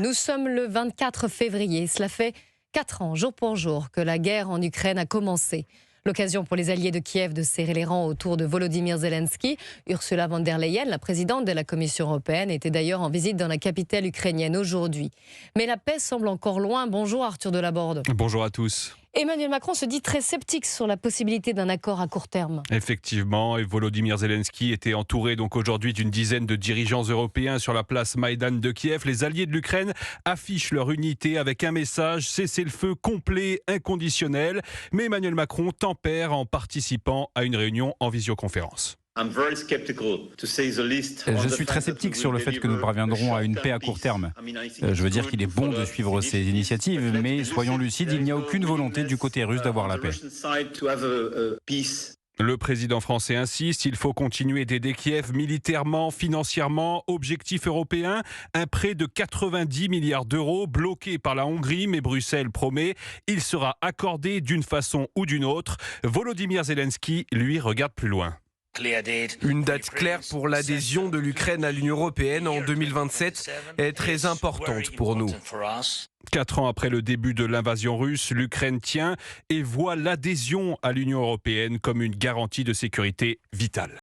Nous sommes le 24 février. Cela fait 4 ans, jour pour jour, que la guerre en Ukraine a commencé. L'occasion pour les alliés de Kiev de serrer les rangs autour de Volodymyr Zelensky. Ursula von der Leyen, la présidente de la Commission européenne, était d'ailleurs en visite dans la capitale ukrainienne aujourd'hui. Mais la paix semble encore loin. Bonjour Arthur Delaborde. Bonjour à tous. Emmanuel Macron se dit très sceptique sur la possibilité d'un accord à court terme. Effectivement, et Volodymyr Zelensky était entouré donc aujourd'hui d'une dizaine de dirigeants européens sur la place Maïdan de Kiev. Les alliés de l'Ukraine affichent leur unité avec un message cessez-le-feu complet, inconditionnel. Mais Emmanuel Macron tempère en participant à une réunion en visioconférence. Je suis très sceptique sur le fait que nous parviendrons à une paix à court terme. Je veux dire qu'il est bon de suivre ces initiatives, mais soyons lucides, il n'y a aucune volonté du côté russe d'avoir la paix. Le président français insiste, il faut continuer d'aider Kiev militairement, financièrement. Objectif européen, un prêt de 90 milliards d'euros bloqué par la Hongrie, mais Bruxelles promet, il sera accordé d'une façon ou d'une autre. Volodymyr Zelensky, lui, regarde plus loin. Une date claire pour l'adhésion de l'Ukraine à l'Union européenne en 2027 est très importante pour nous. 4 ans après le début de l'invasion russe, l'Ukraine tient et voit l'adhésion à l'Union européenne comme une garantie de sécurité vitale.